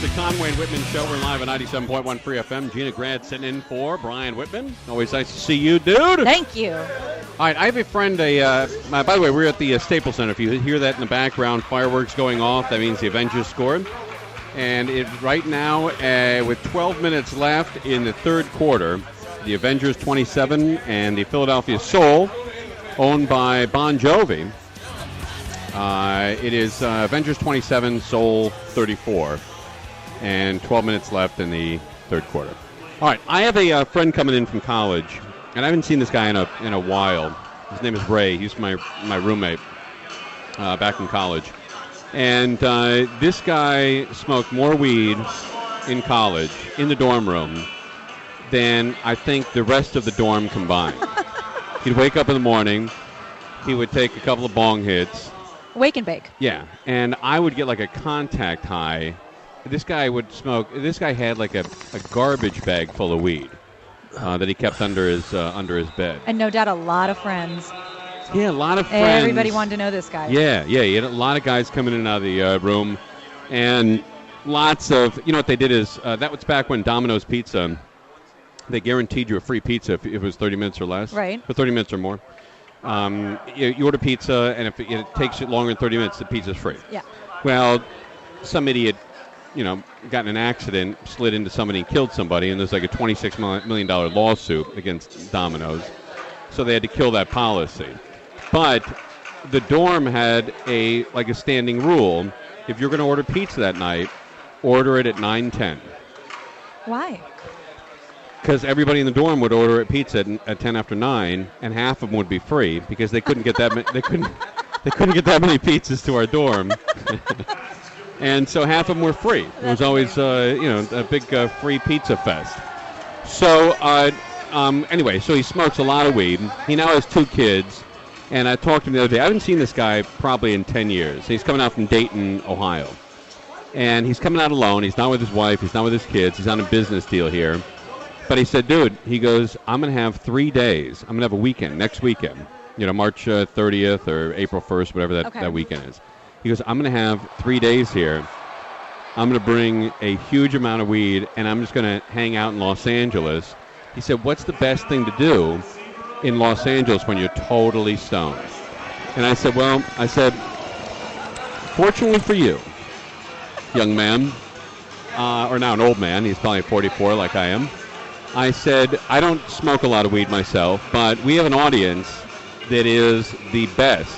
the Conway and Whitman Show. We're live at 97.1 Free FM. Gina Grad sitting in for Brian Whitman. Always nice to see you, dude. Thank you. All right, I have a friend. By the way, we're at the Staples Center. If you hear that in the background, fireworks going off, that means the Avengers scored. And right now, with 12 minutes left in the third quarter, the Avengers 27 and the Philadelphia Soul, owned by Bon Jovi. It is Avengers 27, Soul 34, and 12 minutes left in the third quarter. All right, I have a friend coming in from college, and I haven't seen this guy in a while. His name is Ray. He's my roommate back in college. And this guy smoked more weed in college, in the dorm room, than I think the rest of the dorm combined. He'd wake up in the morning. He would take a couple of bong hits. Wake and bake. Yeah, and I would get like a contact high. This guy would smoke. This guy had like a garbage bag full of weed that he kept under his bed. And no doubt a lot of friends. Yeah, a lot of friends. Everybody wanted to know this guy. Yeah. He had a lot of guys coming in and out of the room, and lots of. You know what they did is that was back when Domino's Pizza. They guaranteed you a free pizza if it was 30 minutes or less. Right. For 30 minutes or more. You order pizza, and if it takes you longer than 30 minutes, the pizza's free. Yeah. Well, some idiot, got in an accident, slid into somebody and killed somebody, and there's like a $26 million lawsuit against Domino's. So they had to kill that policy. But the dorm had a standing rule. If you're going to order pizza that night, order it at 9:10. Why? Because everybody in the dorm would order a pizza at 10 after 9, and half of them would be free because they couldn't get that they couldn't get that many pizzas to our dorm, and so half of them were free. It was always a big free pizza fest. So anyway, so he smokes a lot of weed. He now has 2 kids, and I talked to him the other day. I haven't seen this guy probably in 10 years. He's coming out from Dayton, Ohio, and he's coming out alone. He's not with his wife. He's not with his kids. He's on a business deal here. But he said, dude, he goes, I'm going to have 3 days. I'm going to have a weekend, next weekend, March 30th or April 1st, whatever that weekend is. He goes, I'm going to have 3 days here. I'm going to bring a huge amount of weed, and I'm just going to hang out in Los Angeles. He said, what's the best thing to do in Los Angeles when you're totally stoned? And I said, fortunately for you, young man, or now an old man, he's probably 44 like I am, I said, I don't smoke a lot of weed myself, but we have an audience that is the best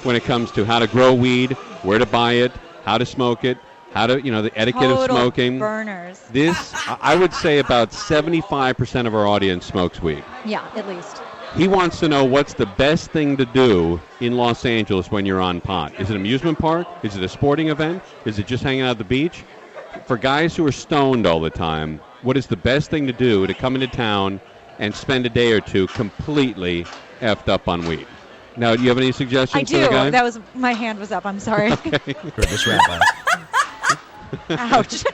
when it comes to how to grow weed, where to buy it, how to smoke it, how to, the etiquette Total of smoking. Burners. This, I would say about 75% of our audience smokes weed. Yeah, at least. He wants to know what's the best thing to do in Los Angeles when you're on pot. Is it an amusement park? Is it a sporting event? Is it just hanging out at the beach? For guys who are stoned all the time, what is the best thing to do to come into town and spend a day or two completely effed up on weed? Now, do you have any suggestions? I do. For the guy? That was my hand was up. I'm sorry. Okay. For this rabbi. Ouch.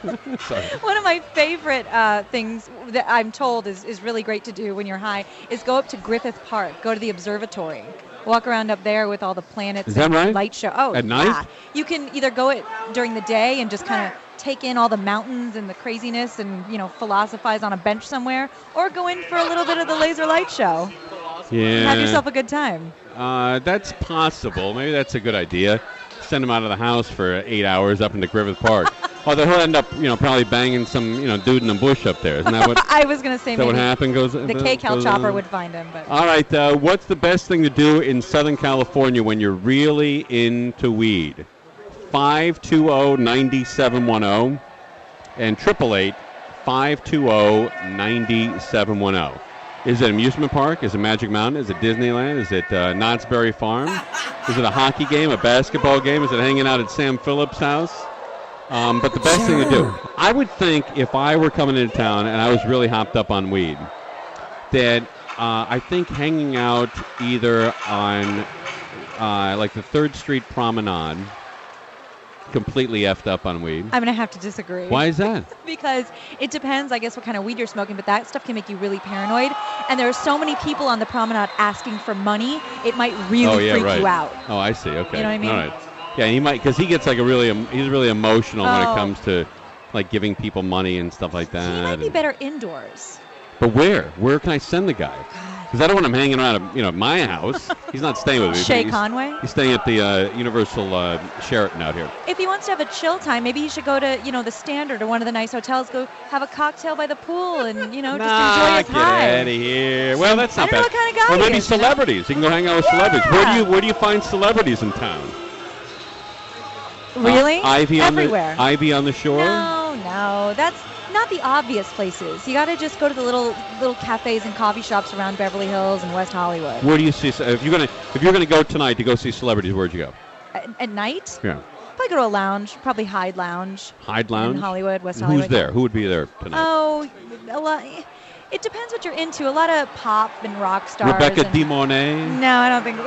Sorry. One of my favorite things that I'm told is really great to do when you're high is go up to Griffith Park, go to the observatory, walk around up there with all the planets. Is that right? Light show. Oh, at yeah. night? You can either go it during the day and just kind of take in all the mountains and the craziness and philosophize on a bench somewhere, or go in for a little bit of the laser light show. Yeah. Have yourself a good time. That's possible. Maybe that's a good idea. Send him out of the house for 8 hours up into Griffith Park. Although he'll end up, probably banging some, dude in the bush up there. Isn't that what? I was going to say is that maybe what happened? the K-Cal chopper would find him. But all right. What's the best thing to do in Southern California when you're really into weed? 520-9710 and 888-520-9710. Is it amusement park? Is it Magic Mountain? Is it Disneyland? Is it Knott's Berry Farm? Is it a hockey game, a basketball game? Is it hanging out at Sam Phillips' house? But the best thing to do, I would think if I were coming into town and I was really hopped up on weed, that I think hanging out either on like the 3rd Street Promenade, completely effed up on weed. I'm going to have to disagree. Why is that? Because it depends, I guess, what kind of weed you're smoking, but that stuff can make you really paranoid. And there are so many people on the promenade asking for money, it might really freak you out. Oh, I see. Okay. You know what I mean? All right. Yeah, he might, because he gets like he's really emotional when it comes to like giving people money and stuff like that. He might be better indoors. But where? Where can I send the guy? Because I don't want him hanging around at my house. He's not staying with me. Shea Conway? He's staying at the Universal Sheraton out here. If he wants to have a chill time, maybe he should go to, the Standard or one of the nice hotels, go have a cocktail by the pool and, just enjoy his high. Get out of here. Well, that's not I don't know bad. what kind of guy Or maybe he is, celebrities. You can go hang out with celebrities. Where do you find celebrities in town? Really? Ivy Everywhere. Ivy on the shore? No. That's not the obvious places. You got to just go to the little cafes and coffee shops around Beverly Hills and West Hollywood. Where do you see if you're gonna go tonight to go see celebrities? Where'd you go? At night? Yeah. Probably go to a lounge. Probably Hyde Lounge. Hyde Lounge? In Hollywood, West and Hollywood. Who's there? Who would be there tonight? Oh, a lot. It depends what you're into. A lot of pop and rock stars. Rebecca De Mornay? No, I don't think so.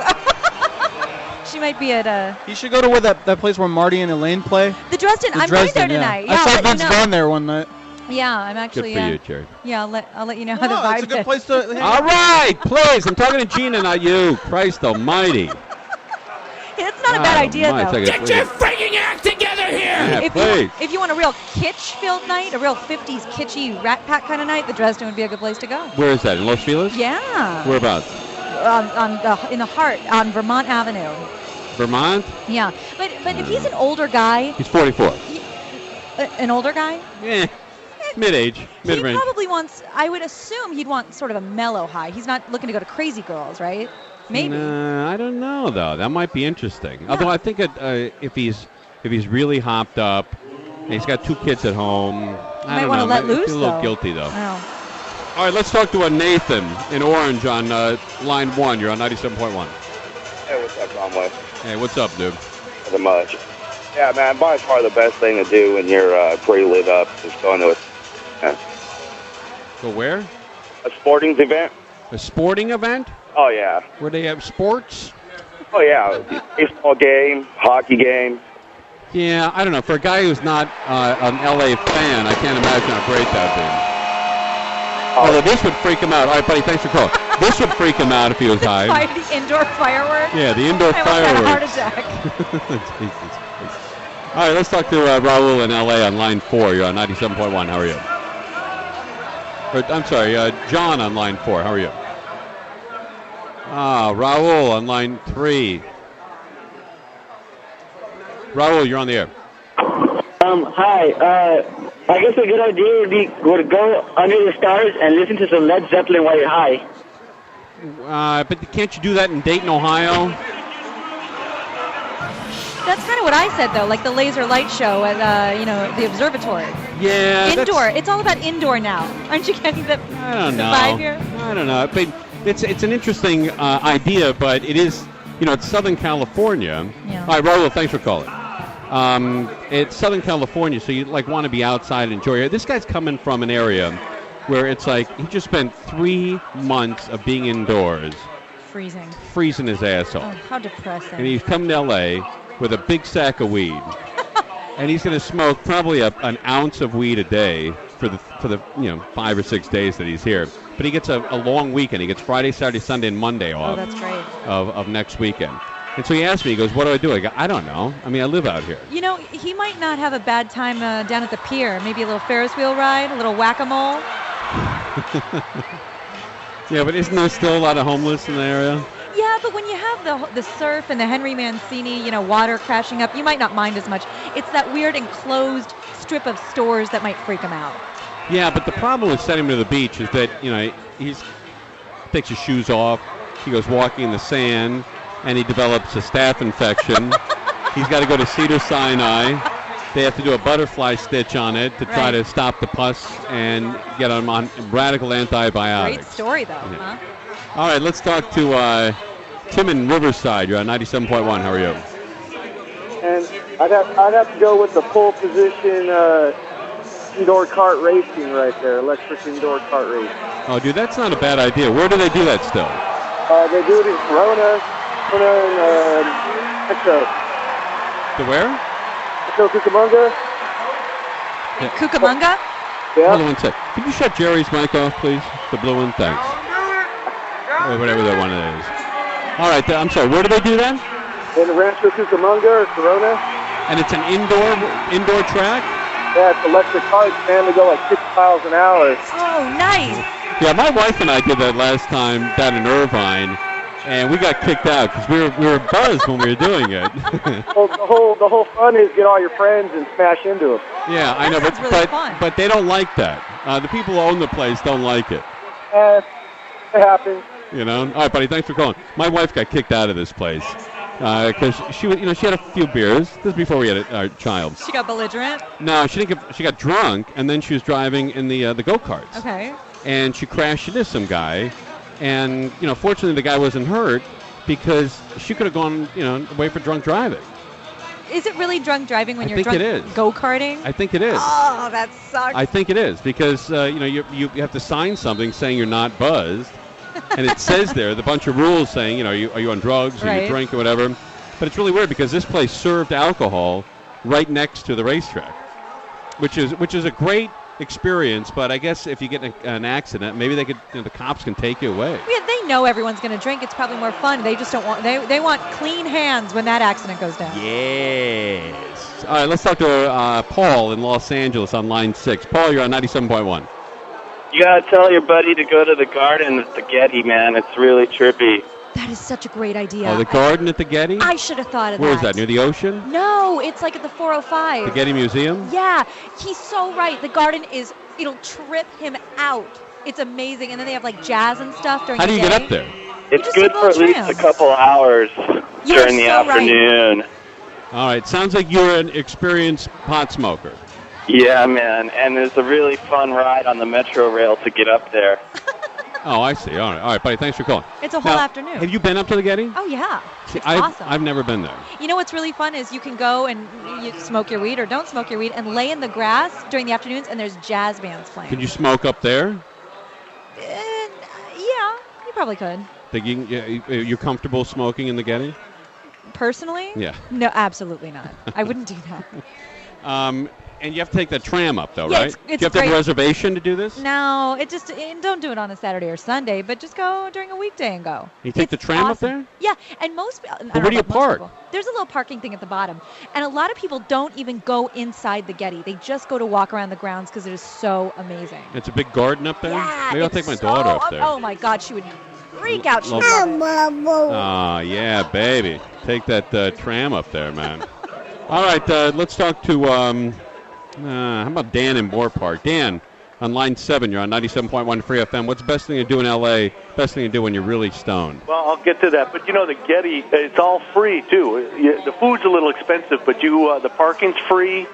She might be at He should go to where that place where Marty and Elaine play. The Dresden. I'm going there tonight. Yeah, I saw Vince Vaughn there one night. Yeah, I'm actually. Good for you, Jerry. Yeah, I'll let you know how the vibe is. It's a good place to. All right, please. I'm talking to Gina, not you. Christ Almighty. It's not a bad idea, though. Get your freaking act together here! Yeah, if you want a real kitsch-filled night, a real 50s kitschy Rat Pack kind of night, the Dresden would be a good place to go. Where is that? In Los Feliz? Yeah. Whereabouts? In the heart, on Vermont Avenue. Vermont? Yeah, but if he's an older guy. He's 44. An older guy? Yeah. Mid-range. He probably wants, I would assume he'd want sort of a mellow high. He's not looking to go to Crazy Girls, right? Maybe. I don't know, though. That might be interesting. Yeah. Although I think if he's really hopped up, and he's got 2 kids at home, I don't know. Might want to let loose, I feel a little guilty, though. I know. All right, let's talk to a Nathan in Orange on line 1. You're on 97.1. Hey, what's up, Conway? Hey, what's up, dude? Nothing much. Yeah, man, by far the best thing to do when you're pretty lit up is going to Go where? a sporting event. A sporting event? Oh, yeah. Where they have sports? Oh, yeah. Baseball game, hockey game. Yeah, I don't know. For a guy who's not an LA fan, I can't imagine how great that would be. Although this would freak him out. All right, buddy, thanks for calling. This would freak him out if he was high. The indoor fireworks? Yeah, the indoor fireworks. I almost had a heart attack. Jesus Christ. All right, let's talk to Raul in LA on line 4. You're on 97.1. How are you? I'm sorry, John on line 4. How are you? Raul on line 3. Raul, you're on the air. Hi. I guess a good idea would go under the stars and listen to some Led Zeppelin while you're high. But can't you do that in Dayton, Ohio? That's kind of what I said, though, like the laser light show at, the observatory. Yeah. Indoor. It's all about indoor now. Aren't you getting the vibe here? I don't know. But it's an interesting idea, but it is, it's Southern California. Yeah. All right, Raul, thanks for calling. It's Southern California, so you want to be outside and enjoy it. This guy's coming from an area where it's like he just spent 3 months of being indoors. Freezing his ass off. Oh, how depressing. And he's come to L.A. with a big sack of weed. And he's going to smoke probably an ounce of weed a day for the 5 or 6 days that he's here. But he gets a long weekend. He gets Friday, Saturday, Sunday, and Monday off. Oh, that's great. Of next weekend. And so he asked me, he goes, what do I do? I go, I don't know. I mean, I live out here. He might not have a bad time down at the pier. Maybe a little Ferris wheel ride, a little whack-a-mole. Yeah, but isn't there still a lot of homeless in the area? Yeah, but when you have the surf and the Henry Mancini, water crashing up, you might not mind as much. It's that weird enclosed strip of stores that might freak him out. Yeah, but the problem with sending him to the beach is that, he takes his shoes off, he goes walking in the sand, and he develops a staph infection. He's got to go to Cedars-Sinai. They have to do a butterfly stitch on it to try to stop the pus and get him on radical antibiotics. Great story, though, huh? All right, let's talk to Tim in Riverside. You're on 97.1. How are you? And I'd have to go with the full position indoor kart racing right there, electric indoor kart racing. Oh, dude, that's not a bad idea. Where do they do that still? They do it in Corona and Echo. To where? Echo Cucamonga. Yeah. Cucamonga? Yeah. Hold on one sec. Can you shut Jerry's mic off, please? The blue one, thanks. Or whatever that one is. All right, I'm sorry. Where do they do that? In Rancho Cucamonga or Corona. And it's an indoor track? Yeah, it's electric carts, man. They go like 6 miles an hour. Oh, nice. Yeah, my wife and I did that last time down in Irvine, and we got kicked out because we were buzzed when we were doing it. Well, the whole fun is get all your friends and smash into them. Yeah, I know, sounds really fun. but they don't like that. The people who own the place don't like it. It happens. You know. All right, buddy. Thanks for calling. My wife got kicked out of this place because she had a few beers. This is before we had our child. She got belligerent. No, she didn't. She got drunk, and then she was driving in the go-karts. Okay. And she crashed into some guy, and fortunately the guy wasn't hurt because she could have gone away for drunk driving. Is it really drunk driving when I you're think drunk it is. go-karting? I think it is. Oh, that sucks. I think it is because you have to sign something saying you're not buzzed, and it says there the bunch of rules saying are you on drugs or Right. you drink or whatever. But it's really weird because this place served alcohol right next to the racetrack, which is a great experience. But I guess if you get in an accident, maybe they could the cops can take you away. Yeah, they know everyone's going to drink. It's probably more fun. They just don't want. They want clean hands when that accident goes down. Yes. All right, let's talk to Paul in Los Angeles on line 6. Paul, you're on 97.1. You gotta tell your buddy to go to the garden at the Getty, man. It's really trippy. That is such a great idea. Oh, the garden at the Getty? I should have thought of Where that. is that, near the ocean? No, it's like at the 405. The Getty Museum? Yeah, he's so right. The garden it'll trip him out. It's amazing. And then they have like jazz and stuff during How the do day. you get up there? It's just good take for at little least trams. a couple hours during the so right. afternoon. All right, sounds like you're an experienced pot smoker. Yeah, man. And there's a really fun ride on the Metro Rail to get up there. Oh, I see. All right, buddy. Thanks for calling. It's a whole Now, afternoon. Have you been up to the Getty? Oh, yeah. See, It's I've awesome. never been there. You know what's really fun is you can go and you smoke your weed or don't smoke your weed and lay in the grass during the afternoons, and there's jazz bands playing. Could you smoke up there? Yeah, you probably could. Think you're comfortable smoking in the Getty? Personally? Yeah. No, absolutely not. I wouldn't do that. And you have to take the tram up, though, Yeah, right? it's Do you have to have a great. reservation to do this? No, don't do it on a Saturday or Sunday, but just go during a weekday and go. You take the It's tram up awesome. there? Yeah, and most. I don't where know do you about most park? people. There's a little parking thing at the bottom, and a lot of people don't even go inside the Getty. They just go to walk around the grounds because it is so amazing. It's a big garden up there? Yeah, Maybe I'll it's take my so daughter up there. Oh my God, she would freak out. She Love would love it. Oh, yeah, baby. Take that tram up there, man. All right, let's talk to, how about Dan in Moore Park? Dan, on line 7, you're on 97.1 Free FM. What's the best thing to do in L.A., best thing to do when you're really stoned? Well, I'll get to that. But, the Getty, it's all free, too. The food's a little expensive, but the parking's free.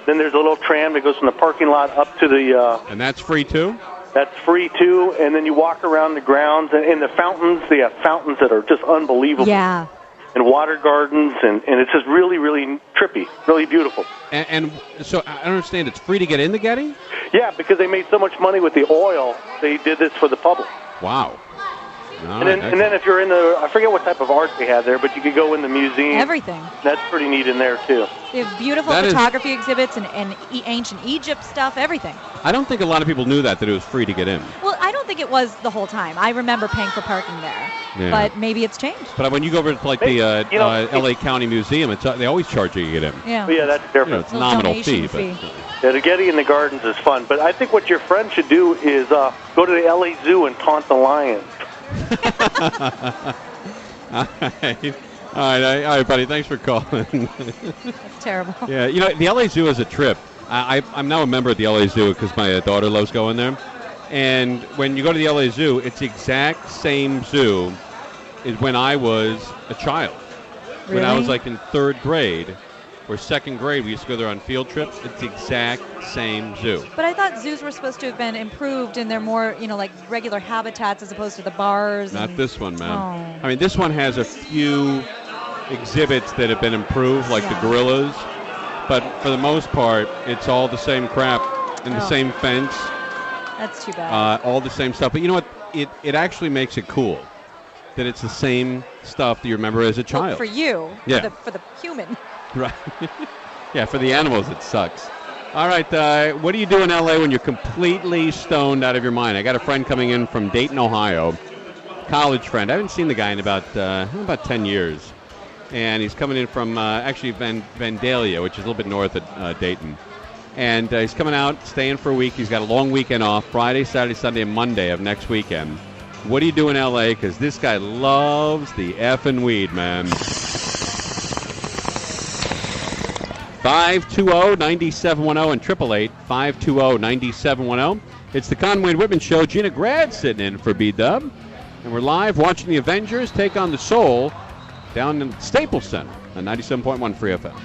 Then there's a little tram that goes from the parking lot up to the... And that's free, too? That's free, too. And then you walk around the grounds. And the fountains, they have fountains that are just unbelievable. Yeah. And water gardens, and it's just really, really trippy, really beautiful. And so I don't understand. It's free to get in the Getty? Yeah, because they made so much money with the oil, they did this for the public. Wow. And then if you're in I forget what type of art they have there, but you could go in the museum. Everything. That's pretty neat in there, too. They have beautiful photography exhibits and ancient Egypt stuff, everything. I don't think a lot of people knew that it was free to get in. Well, I don't think it was the whole time. I remember paying for parking there, Yeah. but maybe it's changed. But when you go over to the L.A. County Museum, they always charge you to get in. Yeah. But yeah, that's different. It's a nominal fee. donation But, Yeah, the Getty in the Gardens is fun, but I think what your friend should do is go to the L.A. Zoo and taunt the lions. All right, buddy. Thanks for calling. That's terrible. Yeah, the LA Zoo is a trip. I'm now a member of the LA Zoo because my daughter loves going there. And when you go to the LA Zoo, it's the exact same zoo as when I was a child. Really? When I was like in 3rd grade or 2nd grade, we used to go there on field trips. It's the exact same zoo. But I thought zoos were supposed to have been improved and they're more, like regular habitats as opposed to the bars. Not and... this one, man. Oh. I mean, this one has a few exhibits that have been improved, like the gorillas. But for the most part, it's all the same crap and the same fence. That's too bad. All the same stuff. But you know what? It actually makes it cool that it's the same stuff that you remember as a child. Well, for you. Yeah. For the human. Right. Yeah, for the animals, it sucks. All right, what do you do in L.A. when you're completely stoned out of your mind? I got a friend coming in from Dayton, Ohio, college friend. I haven't seen the guy in about 10 years. And he's coming in from actually Vandalia, which is a little bit north of Dayton. And he's coming out, staying for a week. He's got a long weekend off, Friday, Saturday, Sunday, and Monday of next weekend. What do you do in L.A.? Because this guy loves the effing weed, man. 520-9710 and 888-520-9710. It's the Conway and Whitman Show. Gina Grad sitting in for B-Dub. And we're live watching the Avengers take on the Soul down in Staples Center on 97.1 Free FM.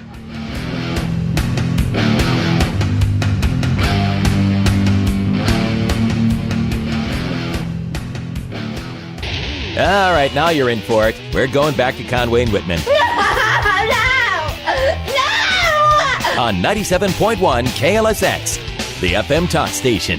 All right, now you're in for it. We're going back to Conway and Whitman. No! On 97.1 KLSX, the FM talk station.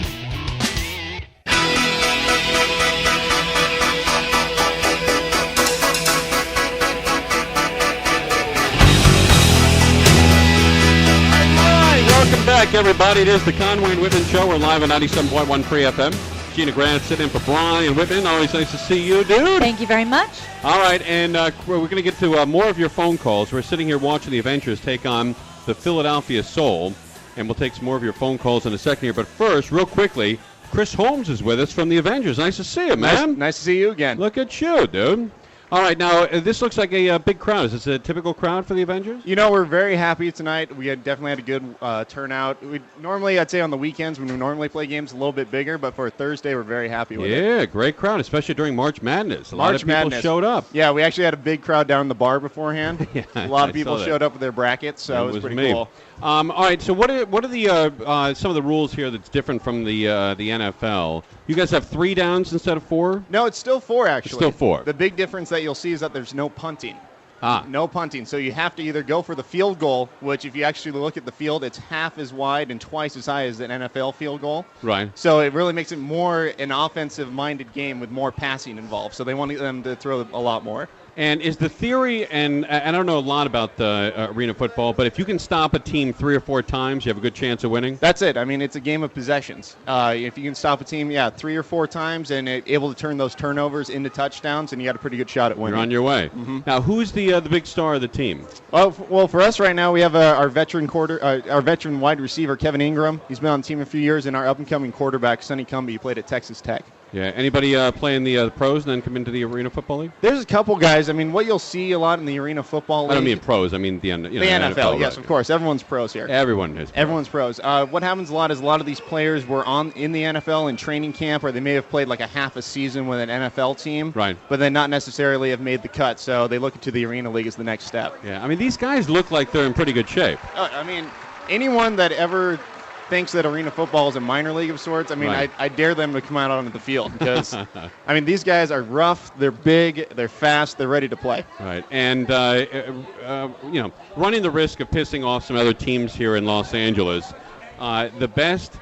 Welcome back, everybody. It is the Conway and Whitman Show. We're live on 97.1 Free FM. Gina Grant sitting in for Brian Whitman. Always nice to see you, dude. Thank you very much. All right, and we're going to get to more of your phone calls. We're sitting here watching the Avengers take on the Philadelphia Soul, and we'll take some more of your phone calls in a second here. But first, real quickly, Chris Holmes is with us from the Avengers. Nice to see you, man. Nice to see you again. Look at you, dude. All right, now, this looks like a big crowd. Is this a typical crowd for the Avengers? You know, we're very happy tonight. We definitely had a good turnout. I'd say on the weekends when we normally play games, a little bit bigger, but for Thursday, we're very happy with it. Yeah, great crowd, especially during March Madness. A lot of people showed up. Yeah, we actually had a big crowd down in the bar beforehand. Yeah, a lot of people showed up with their brackets, so it was pretty cool. All right, so what are the some of the rules here that's different from the NFL? You guys have 3 downs instead of 4? No, it's still 4, actually. It's still 4. The big difference that you'll see is that there's no punting. No punting. So you have to either go for the field goal, which if you actually look at the field, it's half as wide and twice as high as an NFL field goal. Right. So it really makes it more an offensive-minded game with more passing involved. So they want them to throw a lot more. And is the theory, and I don't know a lot about the arena football, but if you can stop a team 3 or 4 times, you have a good chance of winning? That's it. I mean, it's a game of possessions. If you can stop a team, 3 or 4 times and able to turn those turnovers into touchdowns, and you got a pretty good shot at winning. You're on your way. Mm-hmm. Now, who's the big star of the team? Well, for us right now, we have our veteran wide receiver, Kevin Ingram. He's been on the team a few years, and our up-and-coming quarterback, Sonny Cumbie, he played at Texas Tech. Yeah. Anybody playing the pros and then come into the Arena Football League? There's a couple guys. I mean, what you'll see a lot in the Arena Football League. I don't mean pros. I mean the NFL. Yes, right. of course. Everyone's pros here. Everyone is. Everyone's pros. What happens a lot is a lot of these players were in the NFL in training camp, or they may have played like a half a season with an NFL team. Right. But they not necessarily have made the cut, so they look to the Arena League as the next step. Yeah. I mean, these guys look like they're in pretty good shape. I mean, anyone that ever thinks that arena football is a minor league of sorts, I mean, right. I dare them to come out onto the field because, I mean, these guys are rough, they're big, they're fast, they're ready to play. Right, and, running the risk of pissing off some other teams here in Los Angeles, the best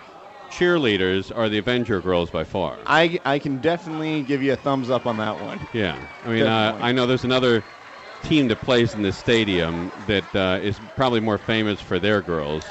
cheerleaders are the Avenger girls by far. I can definitely give you a thumbs up on that one. Yeah, I mean, I know there's another team that plays in this stadium that is probably more famous for their girls.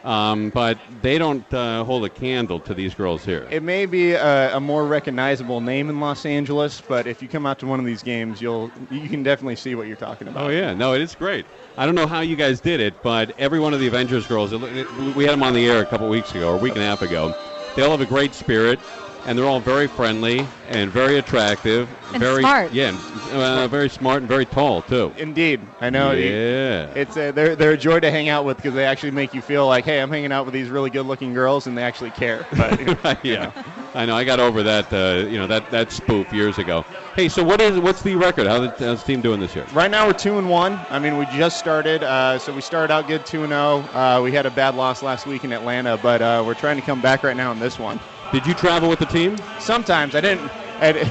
But they don't hold a candle to these girls here. It may be a more recognizable name in Los Angeles, but if you come out to one of these games, you can definitely see what you're talking about. Oh, yeah. No, it is great. I don't know how you guys did it, but every one of the Avengers girls, we had them on the air a couple weeks ago, or a week and a half ago. They all have a great spirit, and they're all very friendly and very attractive. And smart. Yeah, very smart and very tall, too. Indeed. I know. Yeah. They're a joy to hang out with because they actually make you feel like, hey, I'm hanging out with these really good-looking girls, and they actually care. But, yeah. I know. I got over that, that spoof years ago. Hey, so what's the record? How's the team doing this year? Right now we're 2-1. I mean, we just started, so we started out good 2-0. We had a bad loss last week in Atlanta, but we're trying to come back right now in this one. Did you travel with the team? Sometimes. I didn't.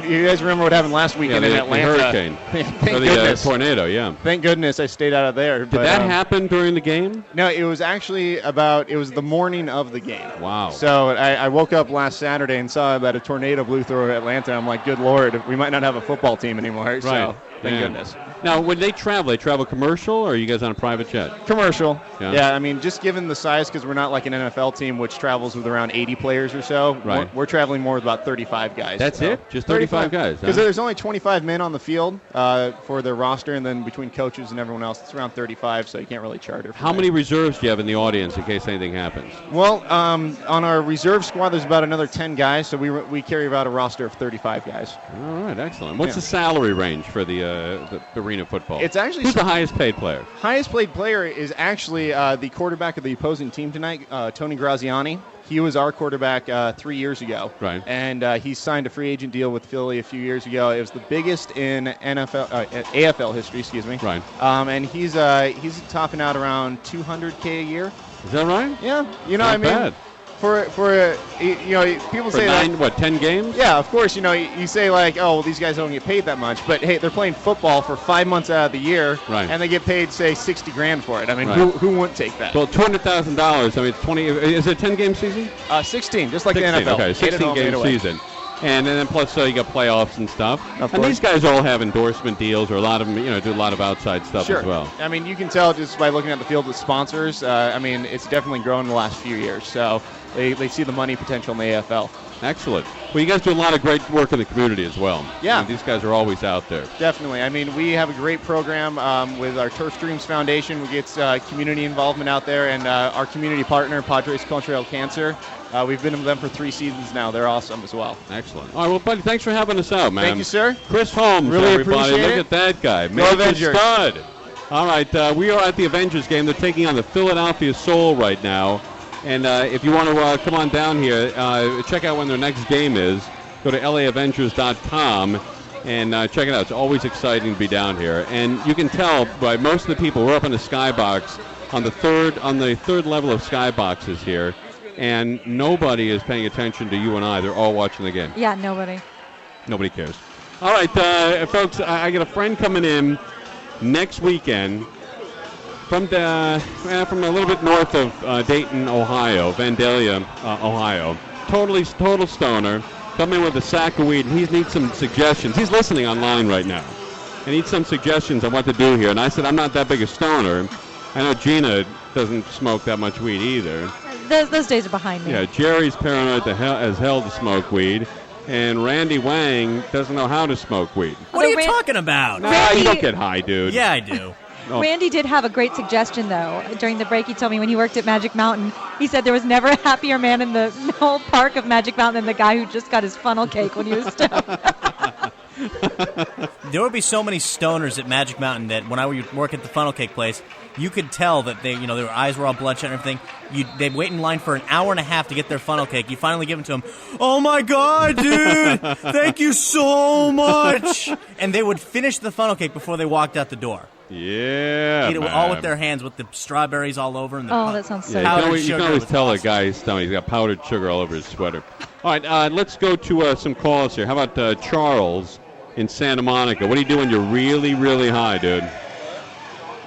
You guys remember what happened last weekend in Atlanta? The hurricane. Thank or the goodness. Tornado, yeah. Thank goodness I stayed out of there. Did that happen during the game? No, it was actually it was the morning of the game. Wow. So I woke up last Saturday and saw that a tornado blew through Atlanta. I'm like, good Lord, we might not have a football team anymore. Right. So thank goodness. Now, when they travel commercial, or are you guys on a private jet? Commercial. Yeah, I mean, just given the size, because we're not like an NFL team, which travels with around 80 players or so. Right. We're traveling more with about 35 guys. That's so. it? Just 35 guys. Because there's only 25 men on the field for their roster, and then between coaches and everyone else, it's around 35, so you can't really charter. How many reserves do you have in the audience in case anything happens? Well, on our reserve squad, there's about another 10 guys, so we carry about a roster of 35 guys. All right, excellent. What's the salary range for the arena football? It's actually who's the highest paid player? Highest paid player is actually the quarterback of the opposing team tonight, Tony Graziani. He was our quarterback 3 years ago. Right. And he signed a free agent deal with Philly a few years ago. It was the biggest in AFL history, excuse me. Right. And he's topping out around $200K a year. Is that right? Yeah. You know, Not I mean, bad. For people For say 10 games? Yeah, of course. You say like, oh, well, these guys don't get paid that much, but hey, they're playing football for 5 months out of the year, right. And they get paid say $60,000 for it. I mean, right. who wouldn't take that? Well, $200,000. I mean, 20. Is it a 10-game season? 16, just like 16, the NFL. Okay, 16-game season. And then plus you got playoffs and stuff. And these guys all have endorsement deals, or a lot of them, do a lot of outside stuff sure. as well. I mean, you can tell just by looking at the field with sponsors. I mean, it's definitely grown in the last few years. So they see the money potential in the AFL. Excellent. Well, you guys do a lot of great work in the community as well. Yeah. I mean, these guys are always out there. Definitely. I mean, we have a great program with our Turf Streams Foundation. We get community involvement out there, and our community partner, Padres Contra el Cancer. We've been with them for 3 seasons now. They're awesome as well. Excellent. All right, well, buddy, thanks for having us out, man. Thank you, sir. Chris Holmes, really everybody. appreciate Look it. at that guy. Go Major Avengers. stud. All right, we are at the Avengers game. They're taking on the Philadelphia Soul right now. And if you want to come on down here, check out when their next game is. Go to laavengers.com and check it out. It's always exciting to be down here. And you can tell by most of the people, we're up in the skybox on the third level of skyboxes here. And nobody is paying attention to you and I. They're all watching the game. Yeah, nobody. Nobody cares. All right, folks, I got a friend coming in next weekend from a little bit north of Dayton, Ohio, Vandalia, Ohio. Total stoner. Come in with a sack of weed, and he needs some suggestions. He's listening online right now. He needs some suggestions on what to do here. And I said, I'm not that big a stoner. I know Gina doesn't smoke that much weed either. Those days are behind me. Yeah, Jerry's paranoid as hell to smoke weed. And Randy Wang doesn't know how to smoke weed. What are you talking about? Nah, you don't get high, dude. Yeah, I do. Oh. Randy did have a great suggestion, though. During the break, he told me when he worked at Magic Mountain, he said there was never a happier man in the whole park of Magic Mountain than the guy who just got his funnel cake when he was stoned. There would be so many stoners at Magic Mountain that when I would work at the funnel cake place, you could tell that their eyes were all bloodshot and everything. They'd wait in line for an hour and a half to get their funnel cake. You finally give it to them. Oh my God, dude! Thank you so much! And they would finish the funnel cake before they walked out the door. Yeah, Eat it all with their hands, with the strawberries all over. And the that sounds so good. You sugar. can always tell a guy's stomach. He's got powdered sugar all over his sweater. All right, let's go to some calls here. How about Charles in Santa Monica? What do you do when you're really, really high, dude?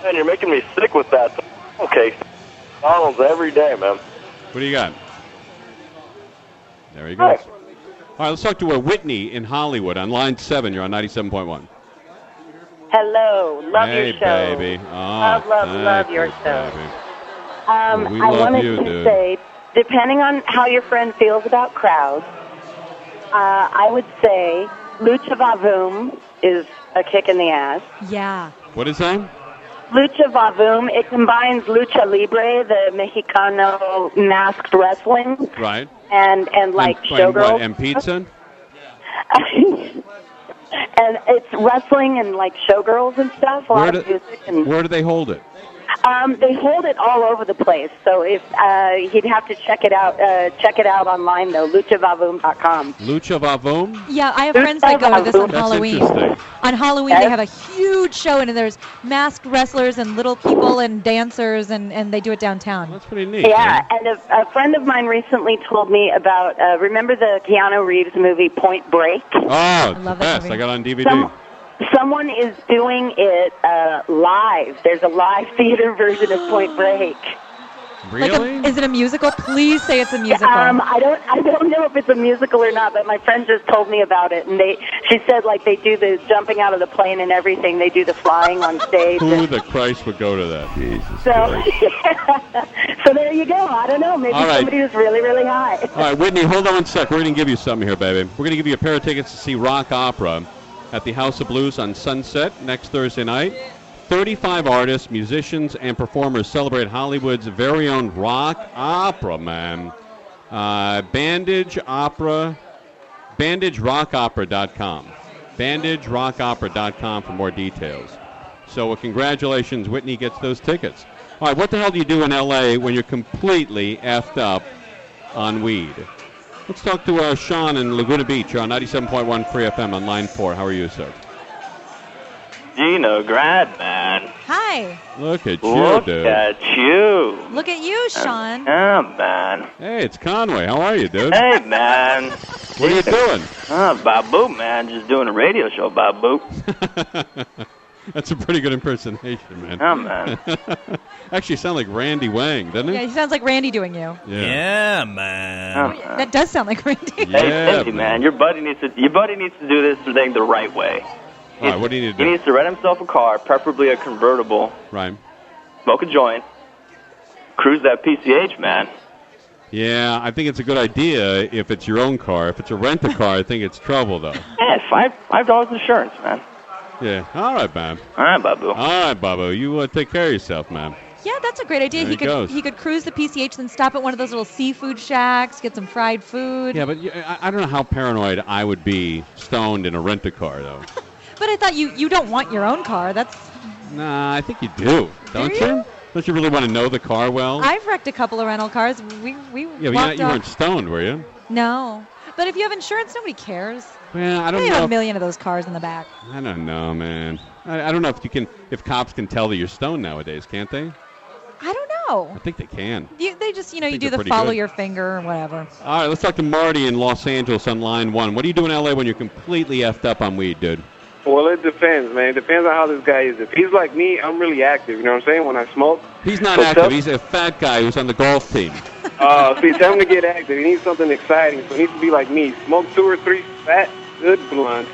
Man, you're making me sick with that. Okay, McDonald's every day, man. What do you got? There he goes. All right, let's talk to Whitney in Hollywood on line 7. You're on 97.1. Hello. Love hey, your show. Baby. Oh, love your show. We I love wanted you, to dude. say, depending on how your friend feels about crowds, I would say Lucha Vavoom is a kick in the ass. Yeah. What is that? Lucha Vavoom, it combines Lucha Libre, the Mexicano masked wrestling, Right. and like showgirls. And pizza? And it's wrestling and like showgirls and stuff. A lot of music. And where do they hold it? They hold it all over the place. So if he'd have to check it out online though. LuchaVavoom.com. Lucha Vavoom? Yeah, I have friends that go to this on Halloween. Interesting. On Halloween, they have a huge show, and there's masked wrestlers and little people and dancers, and they do it downtown. That's pretty neat. Yeah, and a friend of mine recently told me about, remember the Keanu Reeves movie Point Break? Oh, it's the best. I got it on DVD. Someone is doing it live. There's a live theater version of Point Break. Really? Is it a musical? Please say it's a musical. I don't know if it's a musical or not, but my friend just told me about it, and she said like they do the jumping out of the plane and everything. They do the flying on stage. Who the Christ would go to that? Jesus So, so there you go. I don't know. Maybe somebody who's really, really high. All right, Whitney, hold on one sec. We're going to give you something here, baby. We're going to give you a pair of tickets to see rock opera at the House of Blues on Sunset next Thursday night. 35 artists, musicians, and performers celebrate Hollywood's very own rock opera, man. BandageRockOpera.com. BandageRockOpera.com for more details. So congratulations, Whitney gets those tickets. All right, what the hell do you do in L.A. when you're completely effed up on weed? Let's talk to Sean in Laguna Beach on 97.1 Free FM on line 4. How are you, sir? Gino Grad, man. Hi. Look at you, Look dude. at you. Look at you, Sean. Yeah, man. Hey, it's Conway. How are you, dude? Hey, man. What are you doing? Babu, man. Just doing a radio show, Babu. That's a pretty good impersonation, man. Yeah, man. Actually, you sound like Randy Wang, doesn't it? Yeah, he sounds like Randy doing you. Yeah, man. That does sound like Randy. Hey, Cindy, man. Your buddy needs to do this thing the right way. All right, what do you need to do? He needs to rent himself a car, preferably a convertible. Right. Smoke a joint. Cruise that PCH, man. Yeah, I think it's a good idea if it's your own car. If it's a rent-a-car, I think it's trouble, though. Yeah, $5 insurance, man. Yeah. All right, man. All right, Babu. All right, Babu. You take care of yourself, man. Yeah, that's a great idea. There He could cruise the PCH, then stop at one of those little seafood shacks, get some fried food. Yeah, but I don't know how paranoid I would be stoned in a rent-a-car, though. But I thought you don't want your own car. That's. Nah, I think you do. Don't you? Don't you really want to know the car well? I've wrecked a couple of rental cars. We Yeah, but you weren't stoned, were you? No. But if you have insurance, nobody cares. Well, I don't they know. have a million of those cars in the back. I don't know, man. I don't know if cops can tell that you're stoned nowadays, can't they? I don't know. I think they can. They just, you think do they're the pretty follow good. your finger or whatever. All right, let's talk to Marty in Los Angeles on line 1. What do you do in L.A. when you're completely effed up on weed, dude? Well, it depends, man. It depends on how this guy is. If he's like me, I'm really active. You know what I'm saying? When I smoke. He's not active. He's a fat guy who's on the golf team. See, tell him to get active. He needs something exciting. So he needs to be like me. Smoke 2 or 3 fat, good blunts.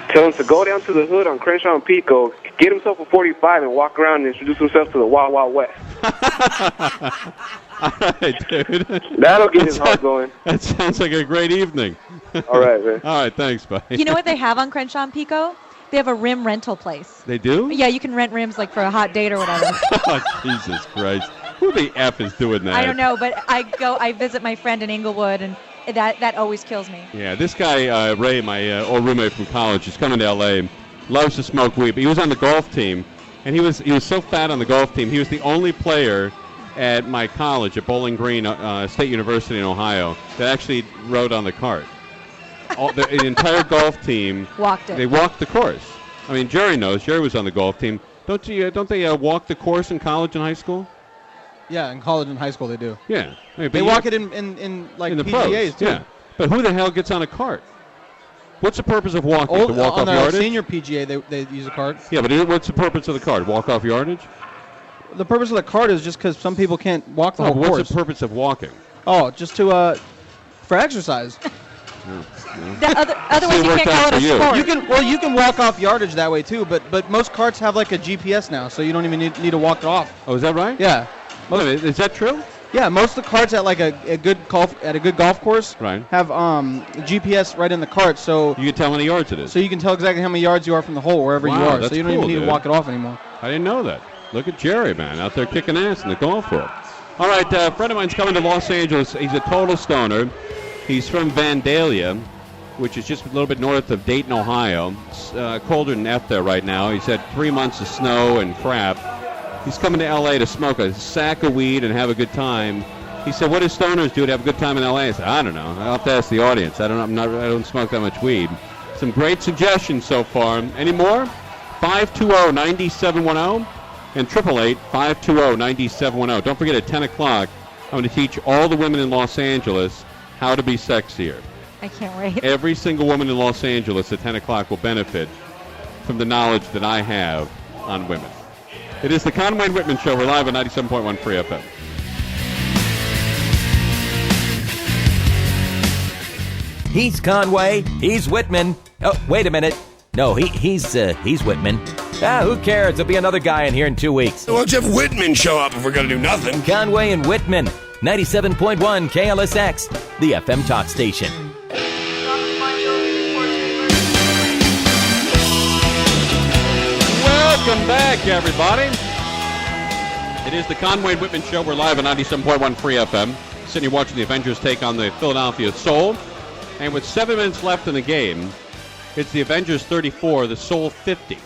Tell him to go down to the hood on Crenshaw and Pico, get himself a 45, and walk around and introduce himself to the Wild Wild West. All right, dude. That'll get his heart going. That sounds like a great evening. All right, man. All right, thanks, buddy. You know what they have on Crenshaw and Pico? They have a rim rental place. They do? Yeah, you can rent rims like for a hot date or whatever. Oh, Jesus Christ. Who the F is doing that? I don't know, but I visit my friend in Inglewood, and that always kills me. Yeah, this guy, Ray, my old roommate from college, is coming to L.A., loves to smoke weed, but he was on the golf team, and he was so fat on the golf team, he was the only player at my college at Bowling Green State University in Ohio that actually rode on the cart. The entire golf team walked it. They walked the course. I mean, Jerry knows. Jerry was on the golf team. Don't they walk the course in college and high school? Yeah, in college and high school they do. Yeah, They walk it in like in the PGAs pros, too. Yeah, but who the hell gets on a cart? What's the purpose of walking? To walk on off their yardage? senior PGA, they use a cart. Yeah, but what's the purpose of the cart? Walk off yardage? The purpose of the cart is just because some people can't walk the whole what's course. the purpose of walking? Oh, just to for exercise. Otherwise, you can't call it a sport. You can walk off yardage that way too, but most carts have like a GPS now, so you don't even need to walk it off. Oh, is that right? Yeah. Is that true? Yeah, most of the carts at like a good golf course have GPS right in the cart, so you can tell how many yards it is. So you can tell exactly how many yards you are from the hole wherever you are. That's So you don't cool, even need dude. to walk it off anymore. I didn't know that. Look at Jerry, man, out there kicking ass in the golf world. All right, a friend of mine's coming to Los Angeles. He's a total stoner. He's from Vandalia, which is just a little bit north of Dayton, Ohio. It's colder than F there right now. He's had 3 months of snow and crap. He's coming to L.A. to smoke a sack of weed and have a good time. He said, what do stoners do to have a good time in L.A.? I said, I don't know. I'll have to ask the audience. I don't smoke that much weed. Some great suggestions so far. Any more? 520-9710 and 888-520-9710. Don't forget, at 10 o'clock, I'm going to teach all the women in Los Angeles how to be sexier. I can't wait. Every single woman in Los Angeles at 10 o'clock will benefit from the knowledge that I have on women. It is the Conway and Whitman Show. We're live on 97.1 Free FM. He's Conway. He's Whitman. Oh, wait a minute. No, he's Whitman. Who cares? There'll be another guy in here in 2 weeks. Why don't you have Whitman show up if we're going to do nothing? Conway and Whitman. 97.1 KLSX, the FM talk station. Welcome back, everybody. It is the Conway and Whitman Show. We're live on 97.1 Free FM. Sitting here watching the Avengers take on the Philadelphia Soul. And with 7 minutes left in the game, it's the Avengers 34, the Soul 50.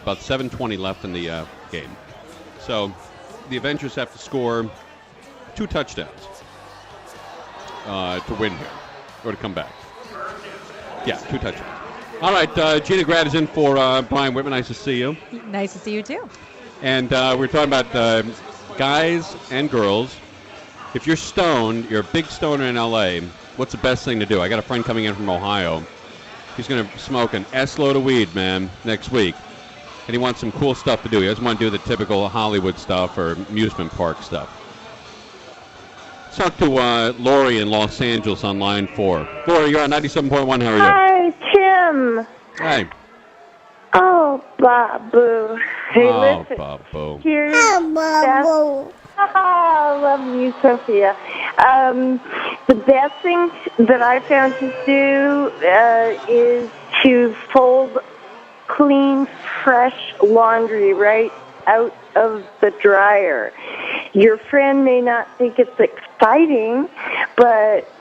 About 7:20 left in the game. So the Avengers have to score 2 touchdowns to win here, or to come back. Yeah, 2 touchdowns. All right, Gina Grad is in for Brian Whitman. Nice to see you. Nice to see you, too. And we're talking about guys and girls. If you're stoned, you're a big stoner in L.A., what's the best thing to do? I got a friend coming in from Ohio. He's going to smoke an S-load of weed, man, next week. And he wants some cool stuff to do. He doesn't want to do the typical Hollywood stuff or amusement park stuff. Let's talk to Lori in Los Angeles on line 4. Lori, you're on 97.1. How are you? Hi, Tim. Hey. Oh, Babu. Hey, Oh, listen. Babu. Here's Babu. I love you, Sophia. The best thing that I found to do is to fold clean, fresh laundry right out of the dryer. Your friend may not think it's exciting, but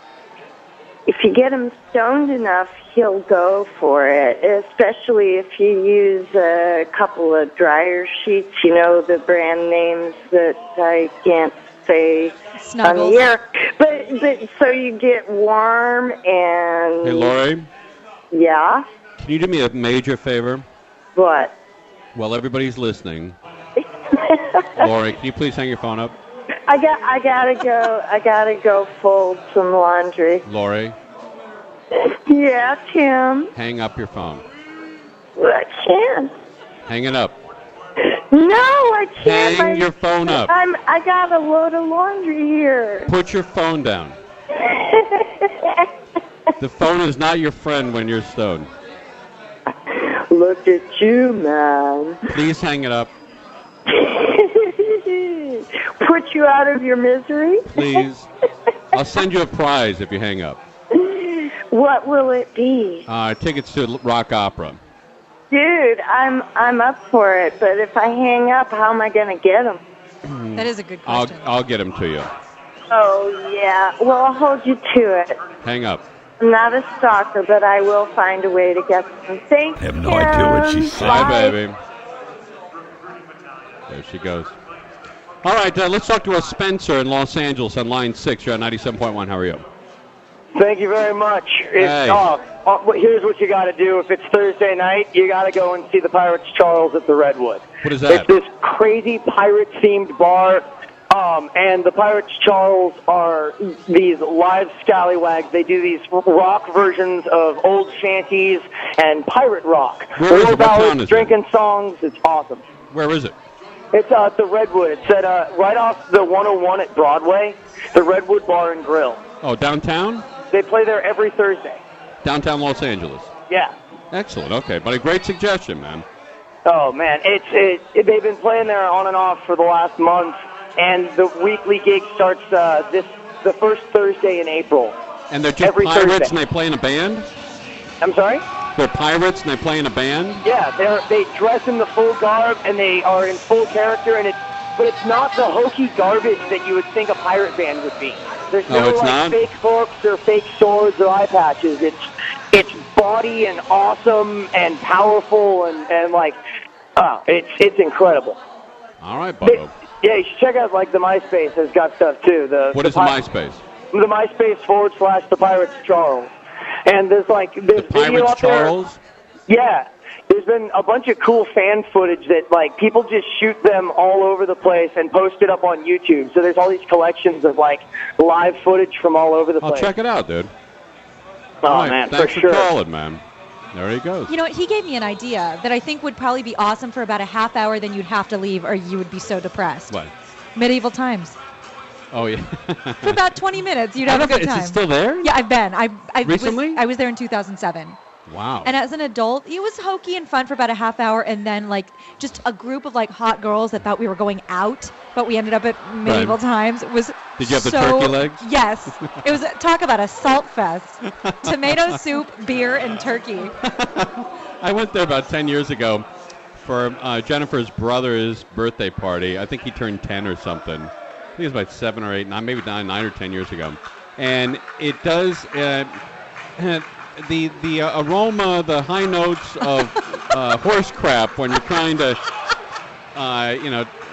if you get him stoned enough, he'll go for it, especially if you use a couple of dryer sheets, you know, the brand names that I can't say Snuggles. on the air. But so you get warm and... Hey, Lori? Yeah? Can you do me a major favor? What? While everybody's listening, Lori, can you please hang your phone up? I gotta go fold some laundry. Lori, Yeah, Tim. hang up your phone. I can't. Hang it up. No, I can't. Hang your phone up. I got a load of laundry here. Put your phone down. The phone is not your friend when you're stoned. Look at you, man. Please hang it up. Put you out of your misery? Please. I'll send you a prize if you hang up. What will it be? Tickets to rock opera. Dude, I'm up for it, but if I hang up, how am I going to get them? That is a good question. I'll get them to you. Oh, yeah. Well, I'll hold you to it. Hang up. I'm not a stalker, but I will find a way to get them. Thanks, I have no Tim. idea what she's saying. Bye. Bye, baby. There she goes. All right, let's talk to Spencer in Los Angeles on line 6. You're on 97.1. How are you? Thank you very much. Hey. Here's what you got to do. If it's Thursday night, you got to go and see the Pirates Charles at the Redwood. What is that? It's this crazy pirate-themed bar, and the Pirates Charles are these live scallywags. They do these rock versions of old shanties and pirate rock. Where is it? War What town ballads, is it? drinking songs. It's awesome. Where is it? It's at the Redwood. It's at right off the 101 at Broadway, the Redwood Bar and Grill. Oh, downtown? They play there every Thursday. Downtown Los Angeles. Yeah. Excellent. Okay, but a great suggestion, man. Oh man, they've been playing there on and off for the last month, and the weekly gig starts the first Thursday in April. And they're just every pirates Thursday. and they play in a band? I'm sorry? They're pirates and they play in a band? Yeah, they dress in the full garb and they are in full character, but it's not the hokey garbage that you would think a pirate band would be. There's no it's not? fake hooks or fake swords or eye patches. It's body and awesome and powerful and like, it's incredible. All right, Bobo. Yeah, you should check out like the MySpace has got stuff too. What is the MySpace? The MySpace / the Pirates Charles. And there's video Pirates up there. Charles? Yeah. There's been a bunch of cool fan footage that like people just shoot them all over the place and post it up on YouTube. So there's all these collections of like live footage from all over the I'll place. check it out, dude. Oh All right, man, thanks for sure. calling, man. There he goes. You know what? He gave me an idea that I think would probably be awesome for about a half hour, then you'd have to leave or you would be so depressed. What? Medieval times. Oh, yeah. For about 20 minutes, you'd have a good time. Is it still there? Yeah, I've been. Recently? I was there in 2007. Wow. And as an adult, it was hokey and fun for about a half hour, and then like just a group of like hot girls that thought we were going out, but we ended up at medieval times. It was Did you have the so- turkey legs? Yes. It was talk about a salt fest. Tomato soup, beer, and turkey. I went there about 10 years ago for Jennifer's brother's birthday party. I think he turned 10 or something. I think it was about 7 or 8, maybe 9 or 10 years ago. And it does... The aroma, the high notes of horse crap when you're trying to,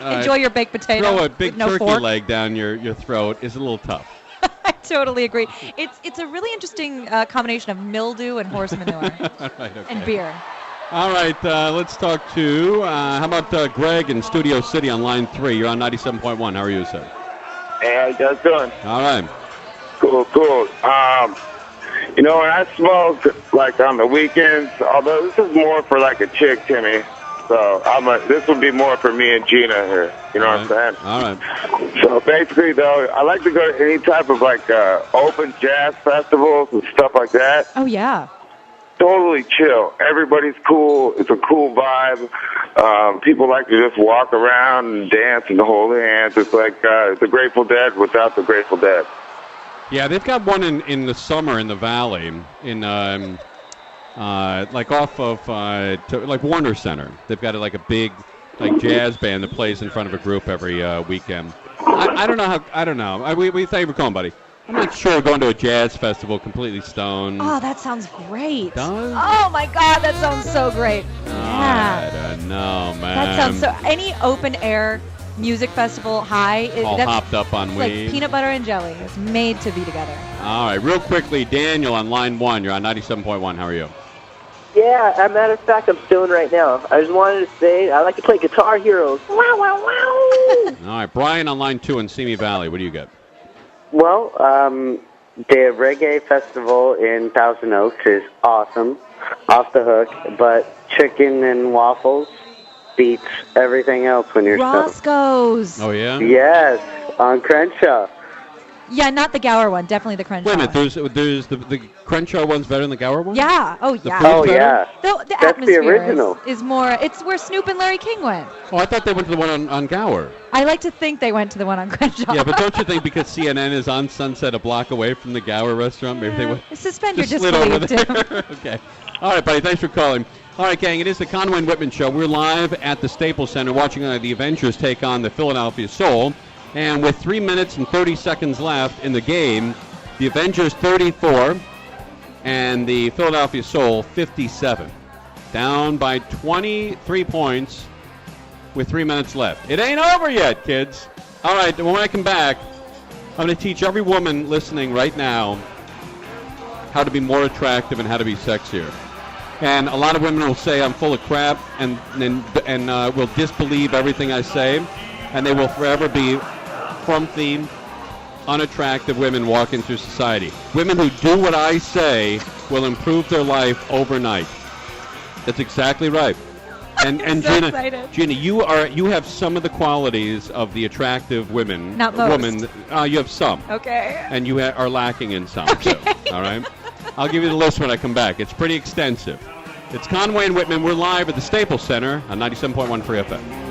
enjoy your baked potato. Throw a big with no turkey fork. leg down your throat is a little tough. I totally agree. It's a really interesting combination of mildew and horse manure Right, okay. and beer. All right, let's talk to, how about Greg in Studio City on line 3? You're on 97.1. How are you, sir? Hey, how you guys doing? All right. Cool. When I smoke, like, on the weekends, although this is more for, like, a chick, Timmy, so this would be more for me and Gina here. You know what I'm saying? All right. So, basically, though, I like to go to any type of, like, open jazz festivals and stuff like that. Oh, yeah. Totally chill. Everybody's cool. It's a cool vibe. People like to just walk around and dance and hold hands. It's like the Grateful Dead without the Grateful Dead. Yeah, they've got one in the summer in the Valley, in like off of like Warner Center. They've got like a big like jazz band that plays in front of a group every weekend. I don't know how. I don't know. We thought you were calling, buddy. I'm not sure going to a jazz festival completely stoned. Oh, that sounds great. Does? Oh my God, that sounds so great. I don't know, man. That sounds so. Any open air music festival high, all that's hopped up on like weed. peanut butter and jelly. It's made to be together. All right, real quickly, Daniel on line 1. You're on 97.1. How are you? Yeah, as a matter of fact, I'm stoned right now. I just wanted to say I like to play Guitar Heroes. Wow, wow, wow. All right, Brian on line 2 in Simi Valley. What do you get? Well, the reggae festival in Thousand Oaks is awesome, off the hook, but chicken and waffles beats everything else when you're stoned. Roscoe's. Oh, yeah? Yes, on Crenshaw. Yeah, not the Gower one. Definitely the Crenshaw. Wait a minute, there's the Crenshaw one's better than the Gower one? Yeah. Oh, The yeah. food's Oh, better? yeah. The That's the atmosphere original. is more. It's where Snoop and Larry King went. Oh, I thought they went to the one on Gower. I like to think they went to the one on Crenshaw. Yeah, but don't you think because CNN is on Sunset a block away from the Gower restaurant, maybe they went Suspend your just slid over disbelief, there? Okay. All right, buddy, thanks for calling. All right, gang, it is the Conway and Whitman Show. We're live at the Staples Center watching the Avengers take on the Philadelphia Soul. And with 3 minutes and 30 seconds left in the game, the Avengers 34 and the Philadelphia Soul 57. Down by 23 points with 3 minutes left. It ain't over yet, kids. All right, when I come back, I'm going to teach every woman listening right now how to be more attractive and how to be sexier. And a lot of women will say I'm full of crap and will disbelieve everything I say, and they will forever be frumpy, unattractive women walking through society. Women who do what I say will improve their life overnight. That's exactly right. And so Gina, excited. Gina, you have some of the qualities of the attractive women. Not most. Woman, you have some. Okay. And you are lacking in some too. All right. I'll give you the list when I come back. It's pretty extensive. It's Conway and Whitman. We're live at the Staples Center on 97.1 Free FM.